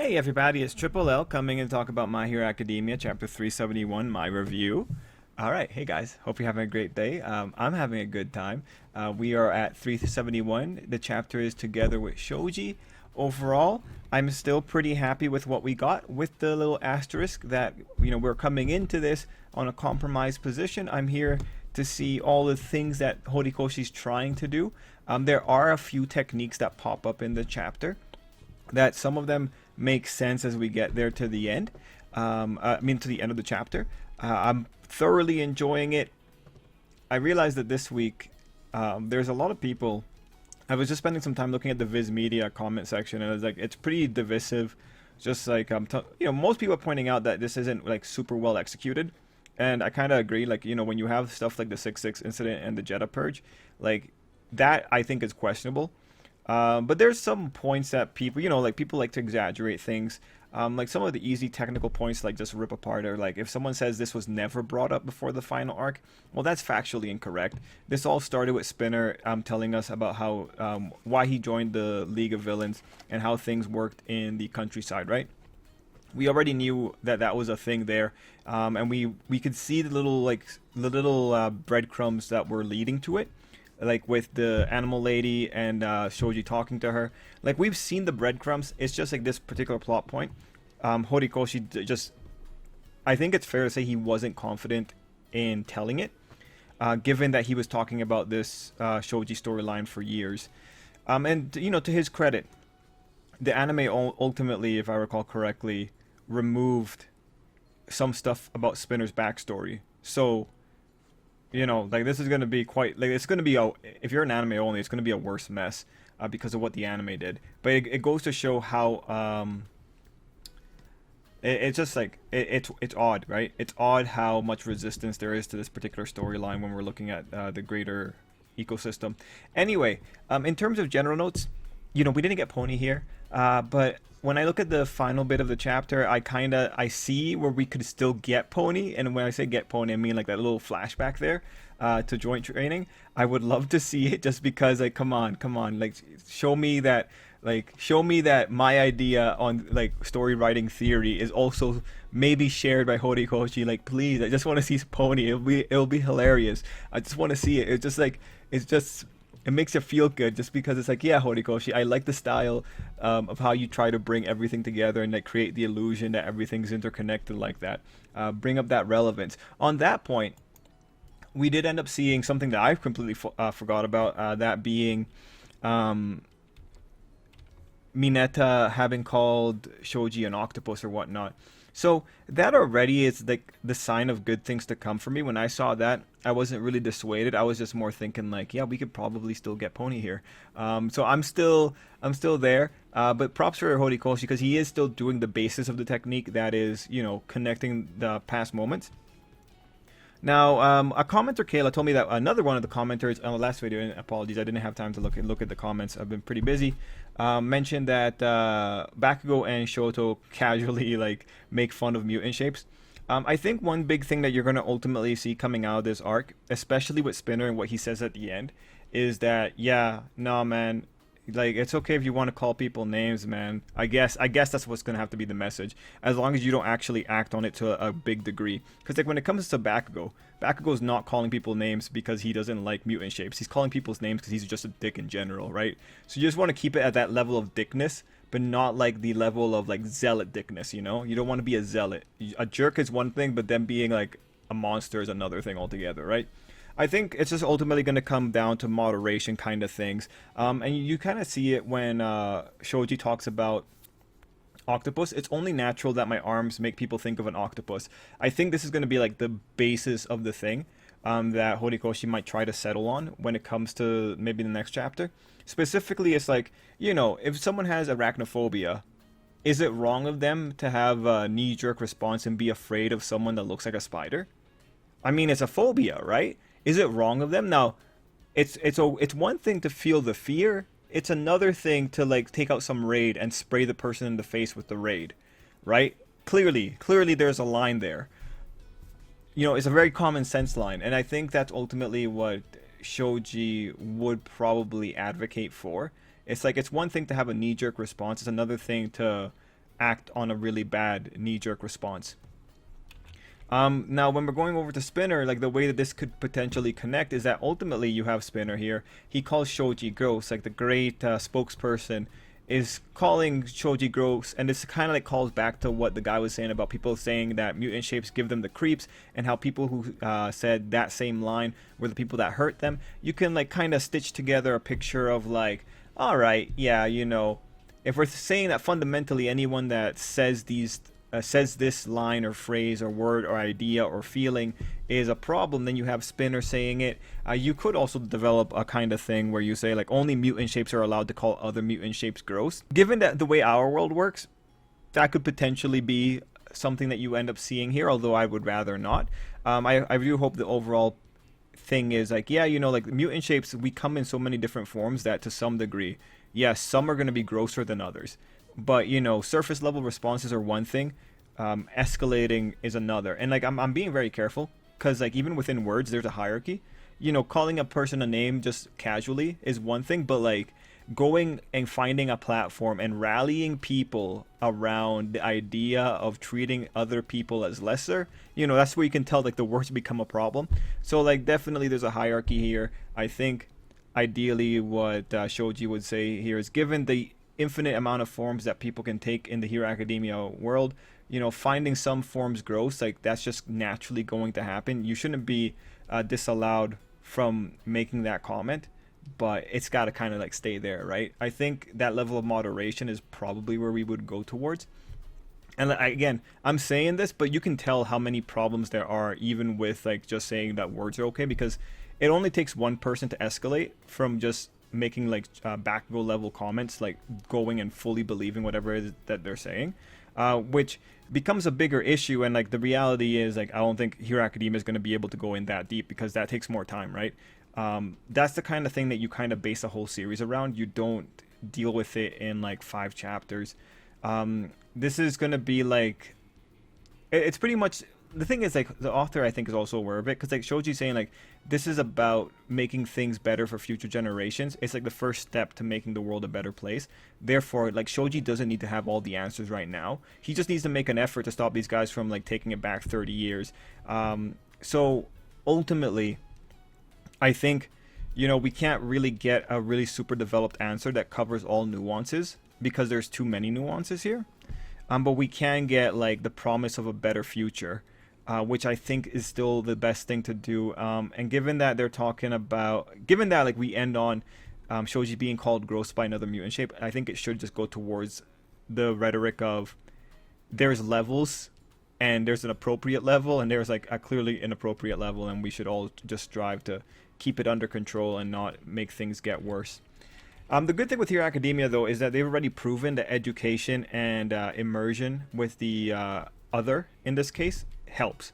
Hey everybody, it's Tripl-L coming in to talk about My Hero Academia, Chapter 371, my review. Alright, hey guys, hope you're having a great day. I'm having a good time. We are at 371. The chapter is Together with Shoji. Overall, I'm still pretty happy with what we got, with the little asterisk that, we're coming into this on a compromised position. I'm here to see all the things that Horikoshi's trying to do. There are a few techniques that pop up in the chapter that some of them make sense as we get there to the end. To the end of the chapter. I'm thoroughly enjoying it. I realized that this week there's a lot of people. I was just spending some time looking at the Viz Media comment section, and I was like, it's pretty divisive. Just like most people are pointing out that this isn't like super well executed, and I kind of agree. Like when you have stuff like the 6-6 incident and the Jeddah purge, like that I think is questionable. But there's some points that people, people like to exaggerate things. Like some of the easy technical points, like just rip apart, or like if someone says this was never brought up before the final arc, well, that's factually incorrect. This all started with Spinner telling us about how why he joined the League of Villains and how things worked in the countryside, right? We already knew that that was a thing there, and we could see the little breadcrumbs that were leading to it, like with the animal lady and Shoji talking to her. Like we've seen the breadcrumbs. It's just like this particular plot point. Horikoshi just, I think it's fair to say he wasn't confident in telling it, given that he was talking about this Shoji storyline for years. And to his credit, the anime ultimately, if I recall correctly, removed some stuff about Spinner's backstory. So like this is going to be quite, like it's going to be if you're an anime only, it's going to be a worse mess because of what the anime did. But it goes to show how it's just like it's odd, right? It's odd how much resistance there is to this particular storyline when we're looking at the greater ecosystem. Anyway, in terms of general notes, we didn't get Pony here, but when I look at the final bit of the chapter, I see where we could still get Pony, and when I say get Pony, I mean like that little flashback there to joint training. I would love to see it, just because, like, come on, like show me that my idea on like story writing theory is also maybe shared by Horikoshi. Like, please, I just want to see Pony. It'll be hilarious. I just want to see it. It makes you feel good, just because it's like, yeah, Horikoshi, I like the style of how you try to bring everything together and like create the illusion that everything's interconnected like that. Bring up that relevance. On that point, we did end up seeing something that I completely forgot about, that being Mineta having called Shoji an octopus or whatnot. So that already is like the sign of good things to come for me. When I saw that, I wasn't really dissuaded. I was just more thinking like, yeah, we could probably still get Pony here. So I'm still there. But props for Horikoshi, because he is still doing the basis of the technique, that is, connecting the past moments. Now, a commenter, Kayla, told me that another one of the commenters on the last video, and apologies, I didn't have time to look at the comments. I've been pretty busy. Mentioned that Bakugo and Shoto casually like make fun of mutant shapes. I think one big thing that you're going to ultimately see coming out of this arc, especially with Spinner and what he says at the end, is that, yeah, nah, man, like, it's okay if you want to call people names, man. I guess that's what's gonna have to be the message, as long as you don't actually act on it to a big degree. Because like when it comes to Bakugo's not calling people names because he doesn't like mutant shapes. He's calling people's names because he's just a dick in general, right? So you just want to keep it at that level of dickness, but not like the level of like zealot dickness. You don't want to be a zealot. A jerk is one thing, but then being like a monster is another thing altogether, right? I think it's just ultimately going to come down to moderation kind of things. And you kind of see it when Shoji talks about octopus. It's only natural that my arms make people think of an octopus. I think this is going to be like the basis of the thing that Horikoshi might try to settle on when it comes to maybe the next chapter. Specifically, it's like, if someone has arachnophobia, is it wrong of them to have a knee-jerk response and be afraid of someone that looks like a spider? I mean, it's a phobia, right? Is it wrong of them? Now, it's one thing to feel the fear. It's another thing to like take out some raid and spray the person in the face with the raid, right? Clearly there's a line there. It's a very common sense line, and I think that's ultimately what Shoji would probably advocate for. It's like, it's one thing to have a knee-jerk response. It's another thing to act on a really bad knee-jerk response. Now, when we're going over to Spinner, like the way that this could potentially connect is that ultimately you have Spinner here. He calls Shoji gross, like the great spokesperson is calling Shoji gross, and this kind of like calls back to what the guy was saying about people saying that mutant shapes give them the creeps, and how people who said that same line were the people that hurt them. You can like kind of stitch together a picture of like, all right, yeah, you know, if we're saying that fundamentally anyone that says this line or phrase or word or idea or feeling is a problem, then you have Spinner saying it. You could also develop a kind of thing where you say like only mutant shapes are allowed to call other mutant shapes gross. Given that the way our world works, that could potentially be something that you end up seeing here, although I would rather not. I do hope the overall thing is like, yeah, you know, like mutant shapes, we come in so many different forms that to some degree, yes, some are going to be grosser than others. But, you know, surface level responses are one thing. Escalating is another. And, like, I'm being very careful. Because, like, even within words, there's a hierarchy. You know, calling a person a name just casually is one thing. But, like, going and finding a platform and rallying people around the idea of treating other people as lesser, you know, that's where you can tell, like, the words become a problem. So, like, definitely there's a hierarchy here. I think, ideally, what Shoji would say here is, given the infinite amount of forms that people can take in the Hero Academia world, you know, finding some forms gross, like that's just naturally going to happen. You shouldn't be disallowed from making that comment, but it's got to kind of like stay there, right? I think that level of moderation is probably where we would go towards. And again, I'm saying this, but you can tell how many problems there are even with like just saying that words are okay, because it only takes one person to escalate from just making like back row level comments, like going and fully believing whatever it is that they're saying, which becomes a bigger issue. And like the reality is, like, I don't think Hero Academia is going to be able to go in that deep, because that takes more time, right? That's the kind of thing that you kind of base a whole series around. You don't deal with it in like 5 chapters. This is going to be like, it's pretty much, the thing is, like, the author I think is also aware of it, because like Shoji's saying like this is about making things better for future generations. It's like the first step to making the world a better place. Therefore, like, Shoji doesn't need to have all the answers right now. He just needs to make an effort to stop these guys from like taking it back 30 years. So ultimately, I think, you know, we can't really get a really super developed answer that covers all nuances, because there's too many nuances here. But we can get like the promise of a better future, which I think is still the best thing to do. And given that they're talking about, given that like we end on Shoji being called gross by another mutant shape, I think it should just go towards the rhetoric of there's levels, and there's an appropriate level, and there's like a clearly inappropriate level, and we should all just strive to keep it under control and not make things get worse. The good thing with Hero Academia, though, is that they've already proven that education and immersion with the other, in this case, helps.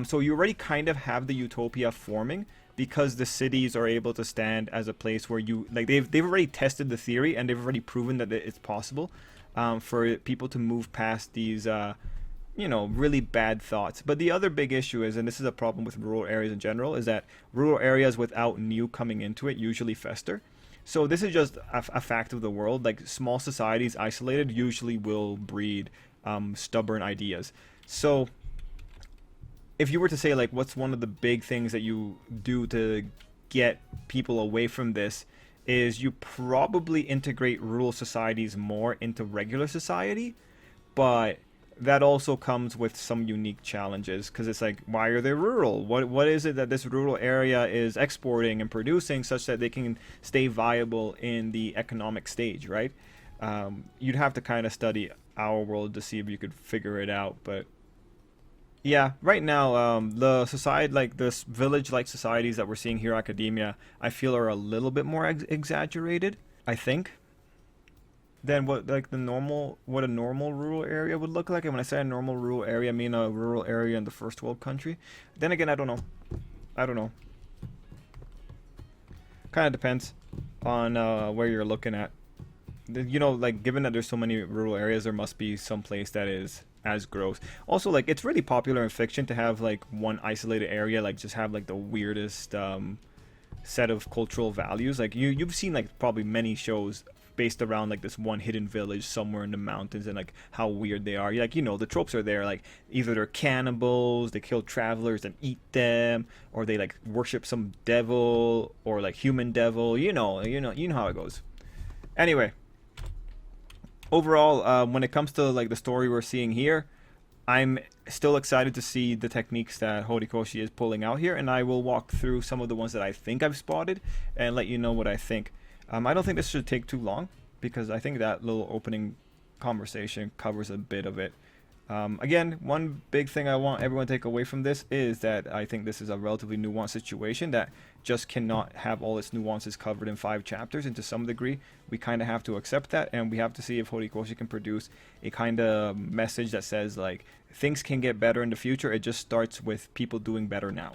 So you already kind of have the utopia forming, because the cities are able to stand as a place where you, like, they've already tested the theory, and they've already proven that it's possible for people to move past these, you know, really bad thoughts. But the other big issue is, and this is a problem with rural areas in general, is that rural areas without new coming into it usually fester. So this is just a fact of the world. Like, small societies isolated usually will breed stubborn ideas. So if you were to say, like, what's one of the big things that you do to get people away from this, is you probably integrate rural societies more into regular society. But that also comes with some unique challenges, because it's like, why are they rural? What is it that this rural area is exporting and producing such that they can stay viable in the economic stage, right? You'd have to kind of study our world to see if you could figure it out. But yeah, right now, the society, like this village-like societies that we're seeing here, Academia, I feel are a little bit more exaggerated, I think, than what like what a normal rural area would look like. And when I say a normal rural area, I mean a rural area in the first world country. Then again, I don't know. Kind of depends on where you're looking at. You know, like, given that there's so many rural areas, there must be some place that is as gross. Also, like, it's really popular in fiction to have like one isolated area, like just have like the weirdest set of cultural values. Like you've seen like probably many shows based around like this one hidden village somewhere in the mountains, and like how weird they are. Like, the tropes are there. Like, either they're cannibals, they kill travelers and eat them, or they like worship some devil or like human devil. You know how it goes. Anyway, overall, when it comes to like the story we're seeing here, I'm still excited to see the techniques that Horikoshi is pulling out here, and I will walk through some of the ones that I think I've spotted and let you know what I think. I don't think this should take too long, because I think that little opening conversation covers a bit of it. Again, one big thing I want everyone to take away from this is that I think this is a relatively nuanced situation that just cannot have all its nuances covered in 5 chapters, and to some degree we kind of have to accept that, and we have to see if Horikoshi can produce a kind of message that says like things can get better in the future. It just starts with people doing better now.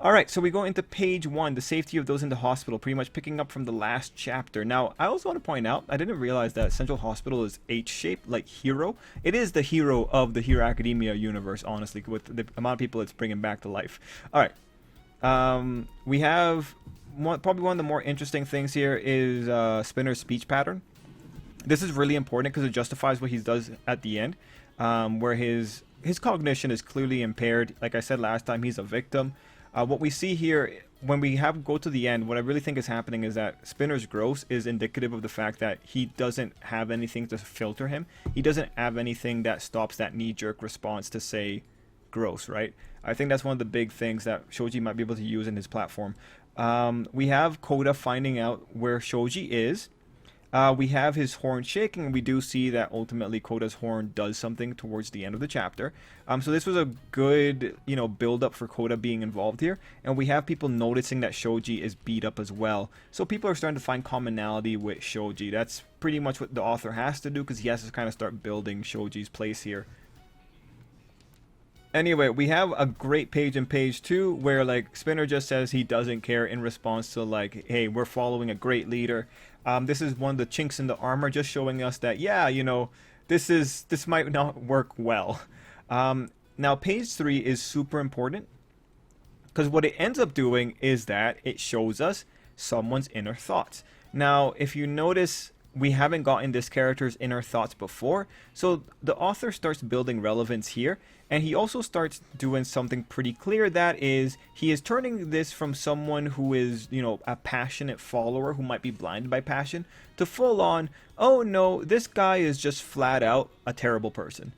Alright, so we go into page 1, the safety of those in the hospital, pretty much picking up from the last chapter. Now, I also want to point out, I didn't realize that Central Hospital is H-shaped, like Hero. It is the hero of the Hero Academia universe, honestly, with the amount of people it's bringing back to life. Alright, we have, probably one of the more interesting things here is Spinner's speech pattern. This is really important because it justifies what he does at the end, where his cognition is clearly impaired. Like I said last time, he's a victim. What we see here, when we go to the end, what I really think is happening is that Spinner's gross is indicative of the fact that he doesn't have anything to filter him. He doesn't have anything that stops that knee-jerk response to say gross, right? I think that's one of the big things that Shoji might be able to use in his platform. We have Koda finding out where Shoji is. We have his horn shaking, and we do see that ultimately Koda's horn does something towards the end of the chapter. So this was a good, build up for Koda being involved here. And we have people noticing that Shoji is beat up as well. So people are starting to find commonality with Shoji. That's pretty much what the author has to do, because he has to kind of start building Shoji's place here. Anyway, we have a great page in page 2 where like Spinner just says he doesn't care in response to like, hey, we're following a great leader. This is one of the chinks in the armor, just showing us that, yeah, this might not work well. Now page 3 is super important, because what it ends up doing is that it shows us someone's inner thoughts. Now, if you notice, we haven't gotten this character's inner thoughts before, so the author starts building relevance here, and he also starts doing something pretty clear. That is, he is turning this from someone who is, a passionate follower who might be blinded by passion, to full on, oh no, this guy is just flat out a terrible person.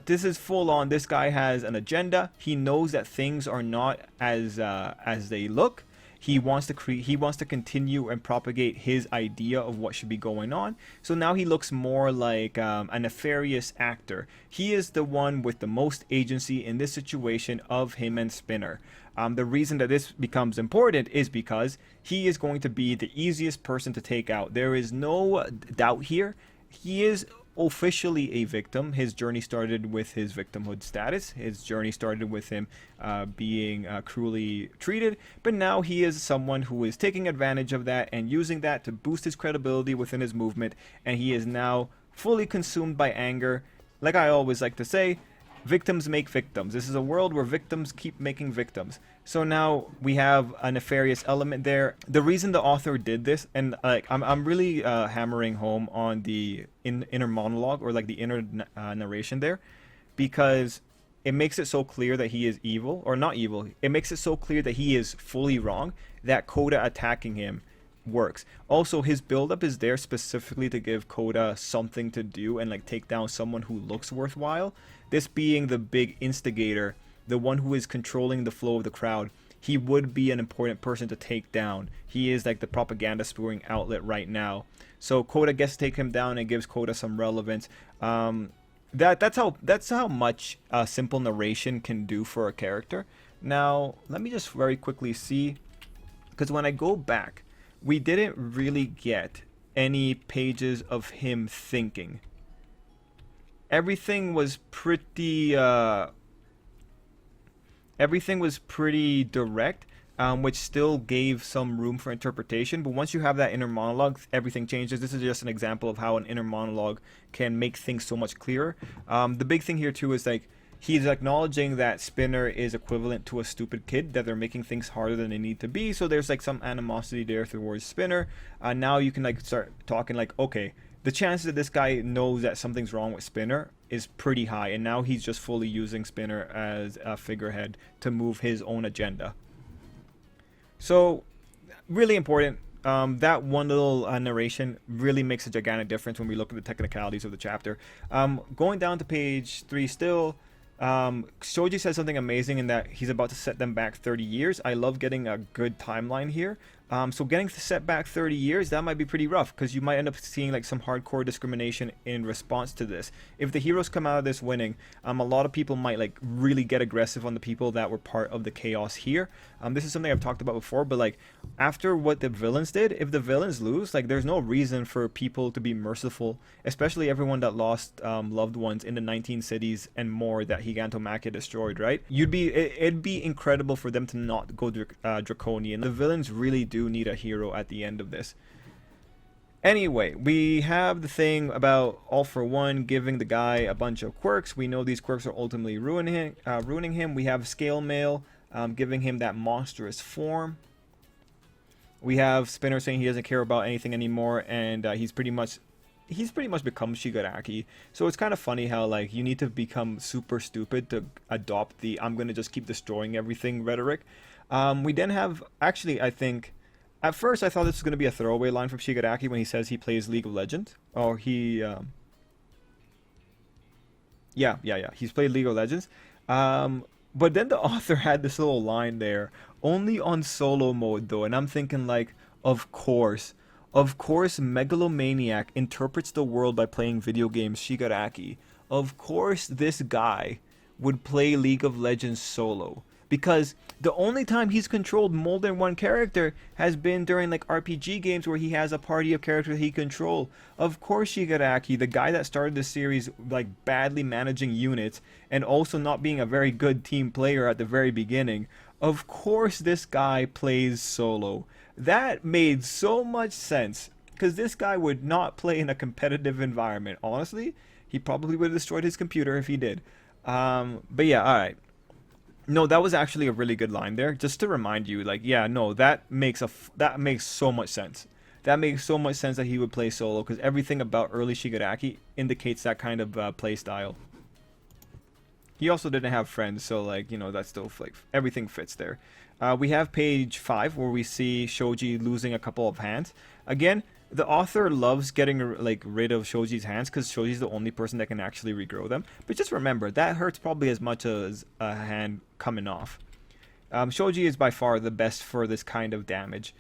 This is full on, this guy has an agenda. He knows that things are not as they look. He wants to continue and propagate his idea of what should be going on. So now he looks more like a nefarious actor. He is the one with the most agency in this situation of him and Spinner. The reason that this becomes important is because he is going to be the easiest person to take out. There is no doubt here. He is officially a victim. His journey started with his victimhood status. His journey started with him being cruelly treated, but now he is someone who is taking advantage of that and using that to boost his credibility within his movement, and he is now fully consumed by anger. Like I always like to say, victims make victims. This is a world where victims keep making victims. So now we have a nefarious element there. The reason the author did this, and I'm really hammering home on the inner monologue, or like the inner narration there, because it makes it so clear that he is evil, or not evil. It makes it so clear that he is fully wrong, that Koda attacking him works. Also, his buildup is there specifically to give Koda something to do and like take down someone who looks worthwhile. This being the big instigator, the one who is controlling the flow of the crowd. He would be an important person to take down. He is like the propaganda spewing outlet right now. So Koda gets to take him down and gives Koda some relevance. That's how much simple narration can do for a character. Now let me just very quickly see, because when I go back, we didn't really get any pages of him thinking. Everything was pretty direct, which still gave some room for interpretation. But once you have that inner monologue, everything changes. This is just an example of how an inner monologue can make things so much clearer. The big thing here too is like, he's acknowledging that Spinner is equivalent to a stupid kid, that they're making things harder than they need to be. So there's like some animosity there towards Spinner. Now you can like start talking like, okay, the chances that this guy knows that something's wrong with Spinner is pretty high, and now he's just fully using Spinner as a figurehead to move his own agenda. So really important. That one little narration really makes a gigantic difference when we look at the technicalities of the chapter. Going down to page 3 still, Shoji says something amazing in that he's about to set them back 30 years. I love getting a good timeline here. So getting set back 30 years, that might be pretty rough, because you might end up seeing like some hardcore discrimination in response to this. If the heroes come out of this winning, a lot of people might like really get aggressive on the people that were part of the chaos here. This is something I've talked about before, but like after what the villains did, if the villains lose, like there's no reason for people to be merciful, especially everyone that lost loved ones in the 19 cities and more that Gigantomachia destroyed, right? It'd be incredible for them to not go draconian. The villains really do need a hero at the end of this. Anyway, we have the thing about All For One giving the guy a bunch of quirks. We know these quirks are ultimately ruining him. We have Scale Mail giving him that monstrous form. We have Spinner saying he doesn't care about anything anymore, and he's pretty much become Shigaraki. So it's kind of funny how like you need to become super stupid to adopt the "I'm gonna just keep destroying everything" rhetoric. We then have, actually, I think at first I thought this was gonna be a throwaway line from Shigaraki when he says he plays League of Legends. Oh, he's played League of Legends. But then the author had this little line there, only on solo mode though, and I'm thinking like, of course, Megalomaniac interprets the world by playing video games, Shigaraki. Of course this guy would play League of Legends solo. Because the only time he's controlled more than one character has been during like RPG games where he has a party of characters he controls. Of course Shigaraki, the guy that started the series like badly managing units and also not being a very good team player at the very beginning, of course this guy plays solo. That made so much sense, because this guy would not play in a competitive environment. Honestly, he probably would have destroyed his computer if he did. But yeah, alright. No, that was actually a really good line there. Just to remind you, like, yeah, no, that makes so much sense. That makes so much sense that he would play solo, because everything about early Shigaraki indicates that kind of play style. He also didn't have friends, so like, you know, that's still like everything fits there. We have page 5 where we see Shoji losing a couple of hands. Again, the author loves getting like rid of Shoji's hands because Shoji's the only person that can actually regrow them. But just remember, that hurts probably as much as a hand coming off. Shoji is by far the best for this kind of damage.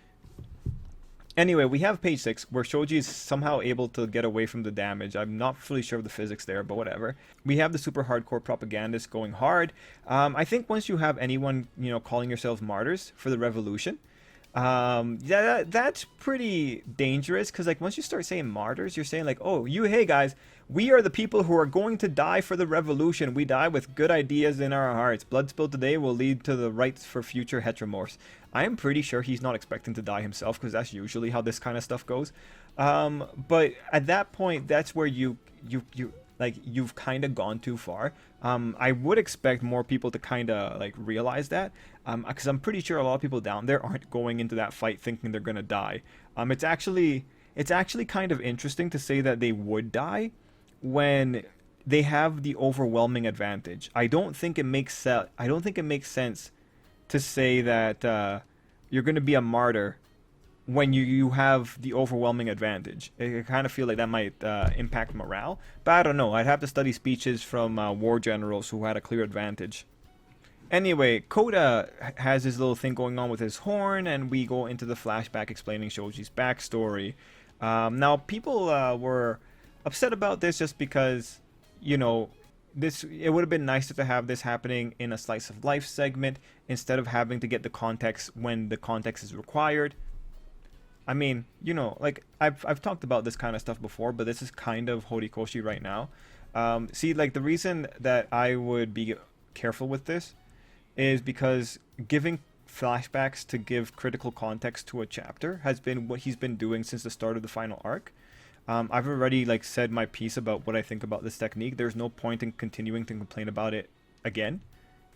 Anyway, we have page 6 where Shoji is somehow able to get away from the damage. I'm not fully sure of the physics there, but whatever. We have the super hardcore propagandist going hard. I think once you have anyone, you know, calling yourselves martyrs for the revolution, that's pretty dangerous, because like once you start saying martyrs, you're saying like, oh, hey guys, we are the people who are going to die for the revolution. We die with good ideas in our hearts. Blood spilled today will lead to the rights for future heteromorphs. I am pretty sure he's not expecting to die himself, because that's usually how this kind of stuff goes. But at that point, that's where you've kind of gone too far. I would expect more people to kind of like realize that, because I'm pretty sure a lot of people down there aren't going into that fight thinking they're gonna die. It's actually kind of interesting to say that they would die when they have the overwhelming advantage. I don't think it makes sense to say that you're going to be a martyr when you have the overwhelming advantage. I kind of feel like that might impact morale, but I don't know. I'd have to study speeches from war generals who had a clear advantage. Anyway, Koda has his little thing going on with his horn, and we go into the flashback explaining Shoji's backstory. Now, people were upset about this just because, you know, it would have been nicer to have this happening in a slice of life segment instead of having to get the context when the context is required. I mean, you know, like I've talked about this kind of stuff before, but this is kind of Horikoshi right now. See, like the reason that I would be careful with this is because giving flashbacks to give critical context to a chapter has been what he's been doing since the start of the final arc. I've already like said my piece about what I think about this technique. There's no point in continuing to complain about it again,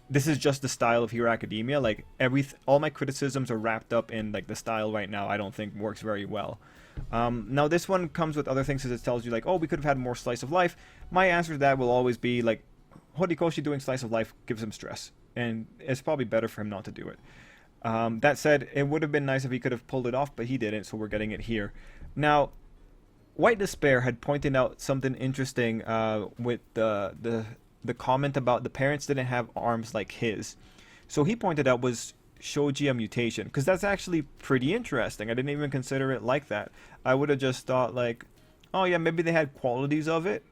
this is just the style of Hero Academia. Like all my criticisms are wrapped up in like the style right now. I don't think works very well. Now this one comes with other things, as it tells you like, oh, we could have had more slice of life. My answer to that will always be like, Horikoshi doing slice of life gives him stress, and it's probably better for him not to do it. That said, it would have been nice if he could have pulled it off, but he didn't, so we're getting it here. Now, White Despair had pointed out something interesting with the comment about the parents didn't have arms like his. So he pointed out, was Shoji a mutation? Because that's actually pretty interesting. I didn't even consider it like that. I would have just thought like, oh yeah, maybe they had qualities of it,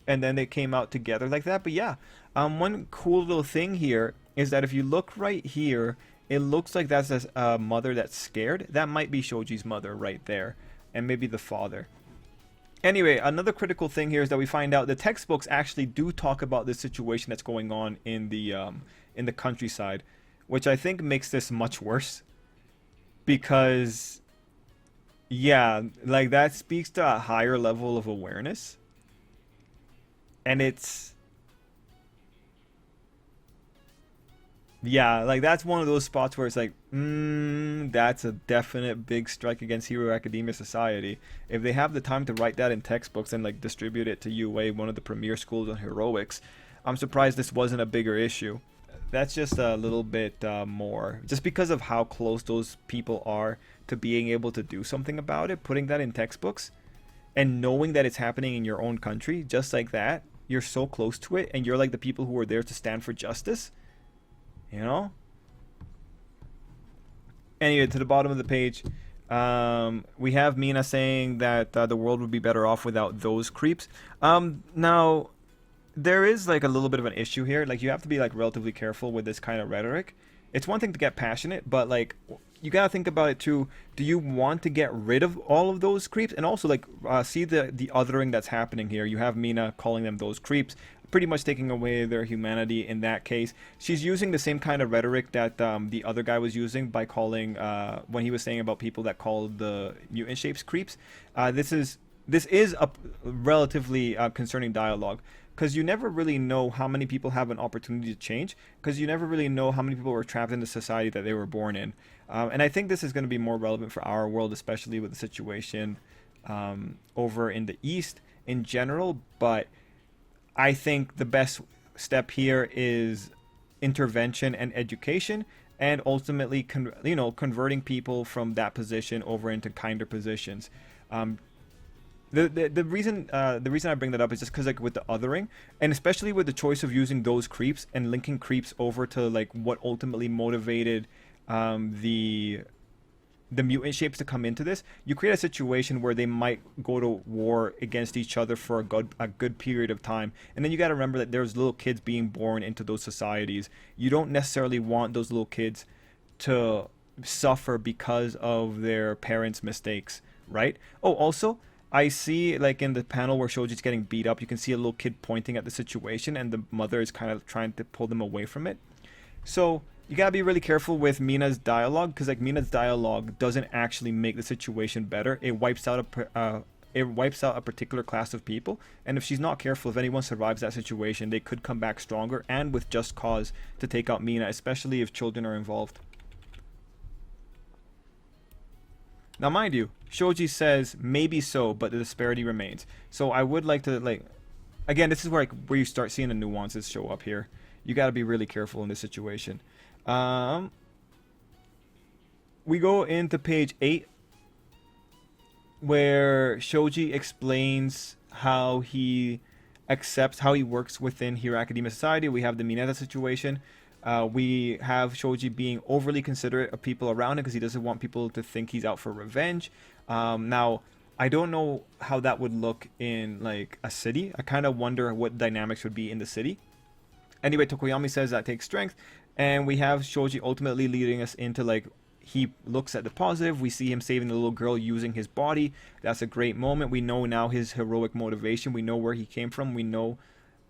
and then they came out together like that. But yeah, one cool little thing here is that if you look right here, it looks like that's a mother that's scared. That might be Shoji's mother right there, and maybe the father. Anyway, another critical thing here is that we find out the textbooks actually do talk about this situation that's going on in the countryside, which I think makes this much worse. Because, yeah, like that speaks to a higher level of awareness. And yeah, like that's one of those spots where it's like, that's a definite big strike against Hero Academia society. If they have the time to write that in textbooks and like distribute it to UA, one of the premier schools on heroics, I'm surprised this wasn't a bigger issue. That's just a little bit more, just because of how close those people are to being able to do something about it. Putting that in textbooks and knowing that it's happening in your own country, just like that, you're so close to it, and you're like the people who are there to stand for justice. You know? Anyway, to the bottom of the page, we have Mina saying that the world would be better off without those creeps. Now, there is like a little bit of an issue here. Like, you have to be like relatively careful with this kind of rhetoric. It's one thing to get passionate, but like, you gotta think about it too. Do you want to get rid of all of those creeps? And also like, see the othering that's happening here. You have Mina calling them those creeps, pretty much taking away their humanity in that case. She's using the same kind of rhetoric that the other guy was using by calling, when he was saying about people that called the mutant shapes creeps. This is a relatively concerning dialogue, because you never really know how many people have an opportunity to change, because you never really know how many people were trapped in the society that they were born in. And I think this is going to be more relevant for our world, especially with the situation over in the East in general. But I think the best step here is intervention and education, and ultimately, converting people from that position over into kinder positions. The reason I bring that up is just because like with the othering, and especially with the choice of using those creeps and linking creeps over to like what ultimately motivated the mutant shapes to come into this, you create a situation where they might go to war against each other for a good period of time. And then you got to remember that there's little kids being born into those societies. You don't necessarily want those little kids to suffer because of their parents' mistakes, right? Oh, also, I see like in the panel where Shoji's getting beat up, you can see a little kid pointing at the situation, and the mother is kind of trying to pull them away from it. So you gotta be really careful with Mina's dialogue, because like Mina's dialogue doesn't actually make the situation better. It wipes out a particular class of people, and if she's not careful, if anyone survives that situation, they could come back stronger and with just cause to take out Mina, especially if children are involved. Now, mind you, Shoji says maybe so, but the disparity remains. So I would like to again, this is where you start seeing the nuances show up here. You got to be really careful in this situation. We go into page 8, where Shoji explains how he works within Hero Academia Society. We have the Mineta situation. We have Shoji being overly considerate of people around him because he doesn't want people to think he's out for revenge. Now, I don't know how that would look in like a city. I kind of wonder what dynamics would be in the city. Anyway, Tokoyami says that takes strength, and we have Shoji ultimately leading us into like, he looks at the positive. We see him saving the little girl using his body. That's a great moment. We know now his heroic motivation. We know where he came from. We know,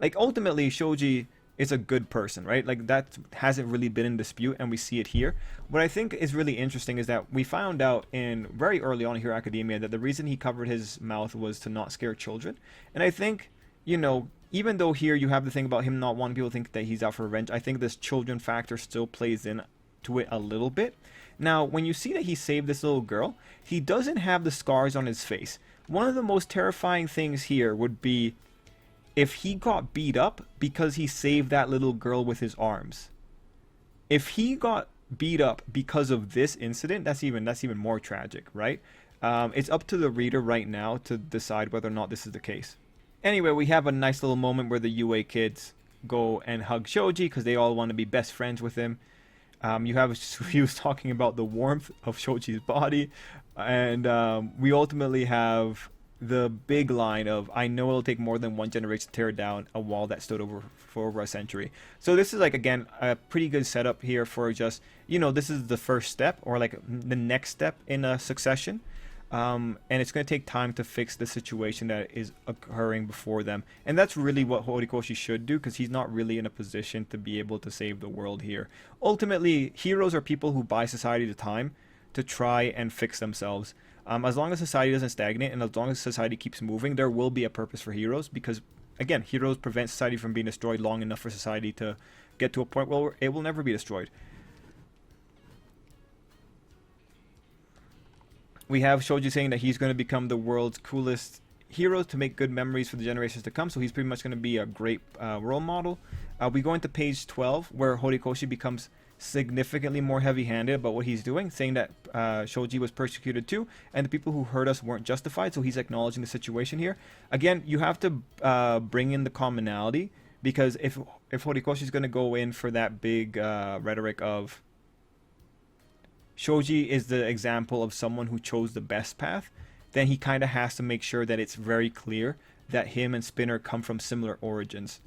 like, ultimately Shoji is a good person, right? Like, that hasn't really been in dispute, and we see it here. What I think is really interesting is that we found out in very early on here in Academia that the reason he covered his mouth was to not scare children. And I think, even though here you have the thing about him not wanting people to think that he's out for revenge, I think this children factor still plays in to it a little bit. Now, when you see that he saved this little girl, he doesn't have the scars on his face. One of the most terrifying things here would be if he got beat up because he saved that little girl with his arms. If he got beat up because of this incident, that's even more tragic, right? It's up to the reader right now to decide whether or not this is the case. Anyway, we have a nice little moment where the UA kids go and hug Shoji because they all want to be best friends with him. He was talking about the warmth of Shoji's body, and we ultimately have the big line of, I know it'll take more than one generation to tear down a wall that stood for over a century. So this is, like, again, a pretty good setup here for just, this is the first step, or like the next step in a succession. And it's going to take time to fix the situation that is occurring before them. And that's really what Horikoshi should do, because he's not really in a position to be able to save the world here. Ultimately, heroes are people who buy society the time to try and fix themselves. As long as society doesn't stagnate, and as long as society keeps moving, there will be a purpose for heroes, because, again, heroes prevent society from being destroyed long enough for society to get to a point where it will never be destroyed. We have Shoji saying that he's going to become the world's coolest hero to make good memories for the generations to come. So he's pretty much going to be a great role model. We go into page 12, where Horikoshi becomes significantly more heavy-handed about what he's doing, saying that Shoji was persecuted too, and the people who hurt us weren't justified. So he's acknowledging the situation here. Again, you have to bring in the commonality, because if Horikoshi is going to go in for that big rhetoric of Shoji is the example of someone who chose the best path, then he kind of has to make sure that it's very clear that him and Spinner come from similar origins.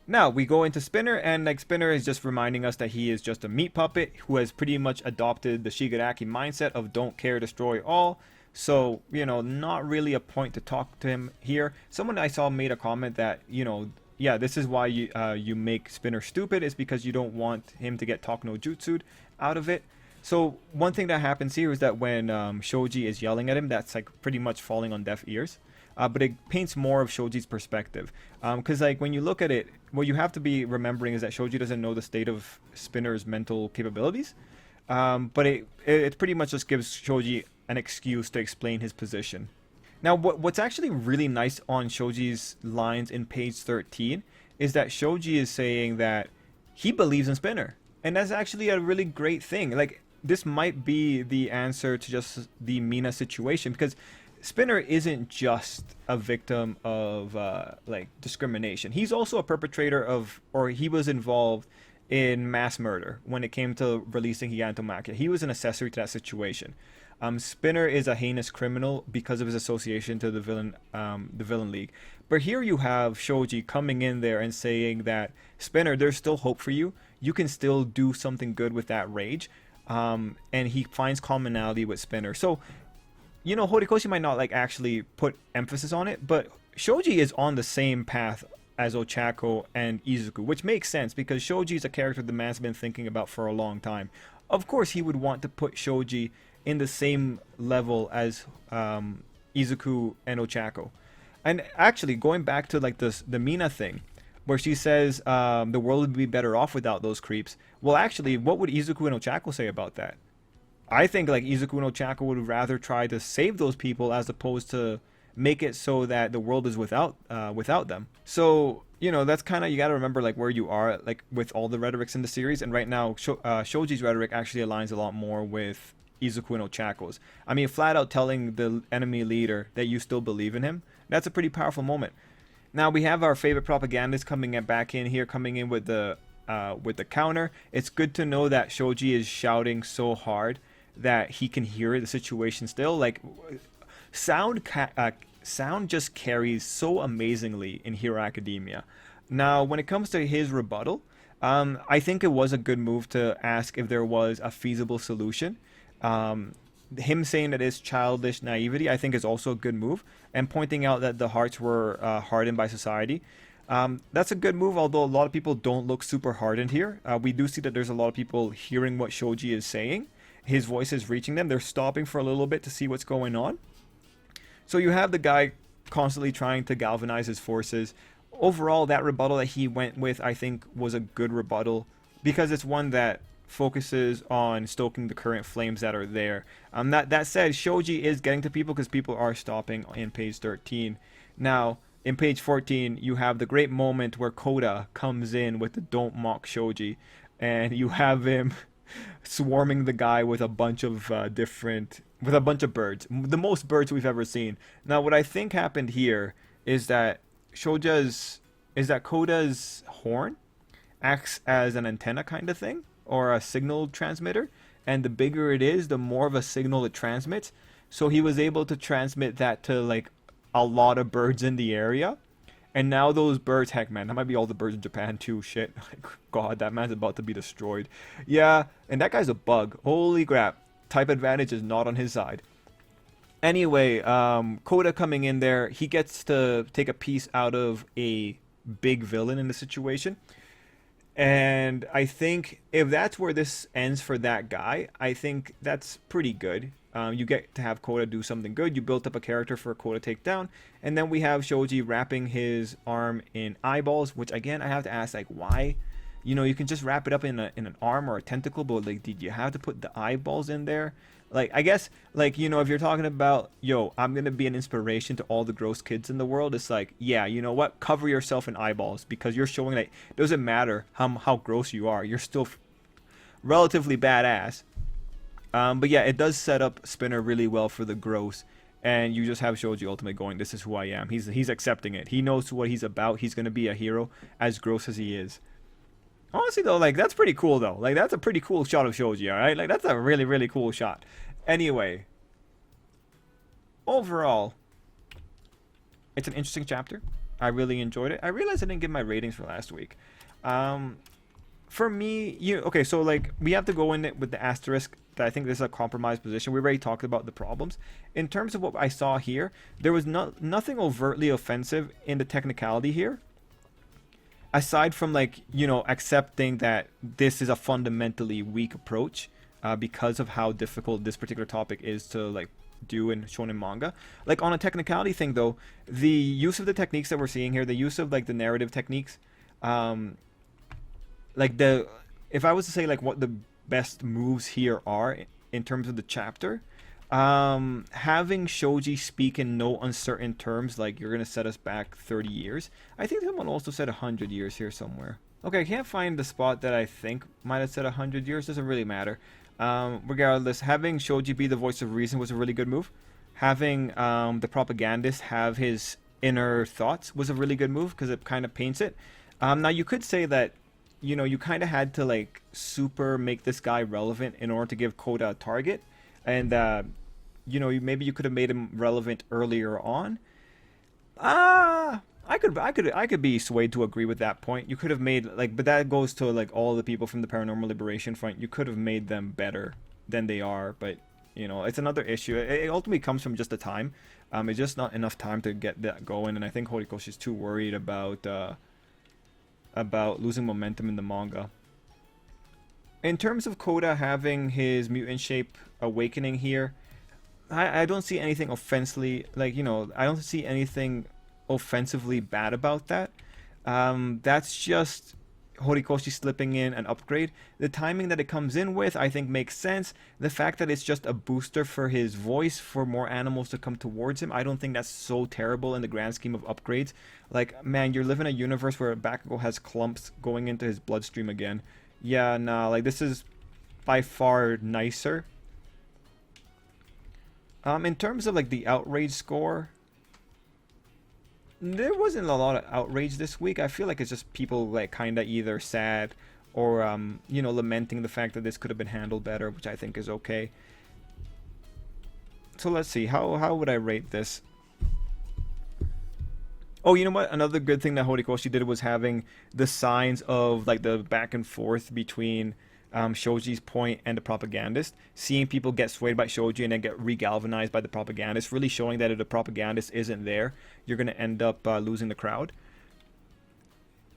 Now, we go into Spinner, and like Spinner is just reminding us that he is just a meat puppet who has pretty much adopted the Shigaraki mindset of don't care, destroy all. So, not really a point to talk to him here. Someone I saw made a comment that, yeah, this is why you make Spinner stupid, is because you don't want him to get talk no jutsu'd out of it. So one thing that happens here is that when Shoji is yelling at him, that's like pretty much falling on deaf ears. But it paints more of Shoji's perspective. Because like when you look at it, what you have to be remembering is that Shoji doesn't know the state of Spinner's mental capabilities. But it pretty much just gives Shoji an excuse to explain his position. Now, what's actually really nice on Shoji's lines in page 13 is that Shoji is saying that he believes in Spinner. And that's actually a really great thing. Like, this might be the answer to just the Mina situation, because Spinner isn't just a victim of discrimination. He's also a perpetrator of, or he was involved in mass murder when it came to releasing Gigantomachia. He was an accessory to that situation. Spinner is a heinous criminal because of his association to the villain league. But here you have Shoji coming in there and saying that, Spinner, there's still hope for you. You can still do something good with that rage. And he finds commonality with Spinner. So, Horikoshi might not actually put emphasis on it, but Shoji is on the same path as Ochako and Izuku, which makes sense because Shoji is a character the man's been thinking about for a long time. Of course, he would want to put Shoji in the same level as Izuku and Ochako. And actually, going back to the Mina thing, where she says the world would be better off without those creeps. Well, actually, what would Izuku and Ochako say about that? I think Izuku and Ochako would rather try to save those people as opposed to make it so that the world is without them. So, that's kind of, you got to remember where you are with all the rhetorics in the series. And right now, Shoji's rhetoric actually aligns a lot more with Izuku and Ochako's. I mean, flat out telling the enemy leader that you still believe in him, that's a pretty powerful moment. Now we have our favorite propagandist coming in with the counter. It's good to know that Shoji is shouting so hard that he can hear the situation still. Sound just carries so amazingly in Hero Academia. Now, when it comes to his rebuttal, I think it was a good move to ask if there was a feasible solution. Him saying that it's childish naivety, I think, is also a good move, and pointing out that the hearts were hardened by society. That's a good move, although a lot of people don't look super hardened here. We do see that there's a lot of people hearing what Shoji is saying. His voice is reaching them. They're stopping for a little bit to see what's going on. So you have the guy constantly trying to galvanize his forces. overall, that rebuttal that he went with, I think, was a good rebuttal because it's one that focuses on stoking the current flames that are there. That said, Shoji is getting to people because people are stopping in page 13. Now, in page 14, you have the great moment where Koda comes in with the "Don't mock Shoji," and you have him swarming the guy with a bunch of with a bunch of birds, the most birds we've ever seen. Now, what I think happened here is that Koda's horn acts as an antenna kind of thing, or a signal transmitter, and the bigger it is, the more of a signal it transmits. So he was able to transmit that to like a lot of birds in the area. And now those birds, heck man, that might be all the birds in Japan too. Shit. Like, God, that man's about to be destroyed. Yeah, and that guy's a bug. Holy crap. Type advantage is not on his side. Anyway, Koda coming in there, he gets to take a piece out of a big villain in the situation. And I think if that's where this ends for that guy, I think that's pretty good. You get to have Koda do something good. You built up a character for Koda to take down. And then we have Shoji wrapping his arm in eyeballs, which again, I have to ask, like, why? You know, you can just wrap it up in an arm or a tentacle, but like, did you have to put the eyeballs in there? Like, I guess, like, you know, if you're talking about, yo, I'm going to be an inspiration to all the gross kids in the world, it's like, yeah, you know what? Cover yourself in eyeballs because you're showing that it doesn't matter how gross you are. You're still relatively badass. But yeah, it does set up Spinner really well for the gross. And you just have Shoji ultimately going, this is who I am. He's accepting it. He knows what he's about. He's going to be a hero as gross as he is. Honestly, though, like, that's pretty cool, though. Like, that's a pretty cool shot of Shoji, alright? Like, that's a really, really cool shot. Anyway. Overall, it's an interesting chapter. I really enjoyed it. I realized I didn't give my ratings for last week. For me, okay, so, like, we have to go in it with the asterisk that I think this is a compromised position. We already talked about the problems. In terms of what I saw here, there was nothing overtly offensive in the technicality here. Aside from, like, you know, accepting that this is a fundamentally weak approach because of how difficult this particular topic is to, like, do in shonen manga. Like, on a technicality thing, though, the use of the techniques that we're seeing here, the use of, like, the narrative techniques, like, if I was to say, like, what the best moves here are in terms of the chapter, having Shoji speak in no uncertain terms, like you're gonna set us back 30 years. I think someone also said 100 years here somewhere. Okay, I can't find the spot that I think might have said 100 years. Doesn't really matter. Regardless, having Shoji be the voice of reason was a really good move. Having the propagandist have his inner thoughts was a really good move because it kind of paints it. Now you could say that, you know, you kind of had to, like, super make this guy relevant in order to give Koda a target. And, you know, maybe you could have made him relevant earlier on. I could be swayed to agree with that point. You could have made, like, but that goes to, like, all the people from the Paranormal Liberation Front. You could have made them better than they are, but, you know, it's another issue. It ultimately comes from just the time. It's just not enough time to get that going, and I think Horikoshi's too worried about losing momentum in the manga. In terms of Koda having his mutant shape awakening here, I don't see anything offensively, like, you know, I don't see anything offensively bad about that. That's just Horikoshi slipping in an upgrade. The timing that it comes in with, I think, makes sense. The fact that it's just a booster for his voice for more animals to come towards him, I don't think that's so terrible in the grand scheme of upgrades. Like, man, you're living in a universe where Bakugo has clumps going into his bloodstream again. Yeah, nah, like, this is by far nicer. In terms of, like, the outrage score, there wasn't a lot of outrage this week. I feel like it's just people, like, kind of either sad or, you know, lamenting the fact that this could have been handled better, which I think is okay. So let's see, how would I rate this? Oh, you know what? Another good thing that Horikoshi did was having the signs of, like, the back and forth between Shoji's point and the propagandist. Seeing people get swayed by Shoji and then get regalvanized by the propagandist. Really showing that if the propagandist isn't there, you're going to end up losing the crowd.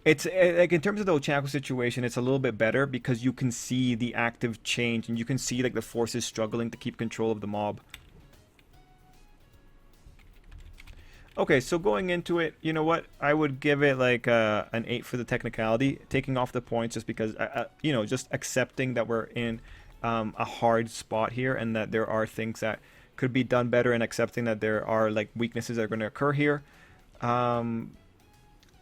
It's like, in terms of the Ochako situation, it's a little bit better because you can see the active change and you can see, like, the forces struggling to keep control of the mob. Okay, so going into it, you know what? I would give it like an 8 for the technicality, taking off the points just because, you know, just accepting that we're in a hard spot here and that there are things that could be done better, and accepting that there are like weaknesses that are going to occur here. Um,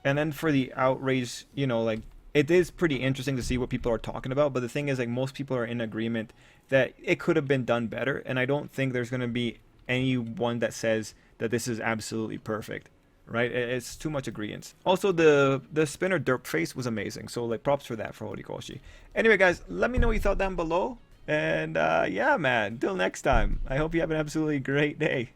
and then for the outrage, you know, like it is pretty interesting to see what people are talking about. But the thing is, like, most people are in agreement that it could have been done better, and I don't think there's going to be anyone that says that this is absolutely perfect, right? It's too much agreement. Also, the spinner derp face was amazing, so like props for that for Horikoshi. Anyway, guys, let me know what you thought down below, and yeah, man, till next time. I hope you have an absolutely great day.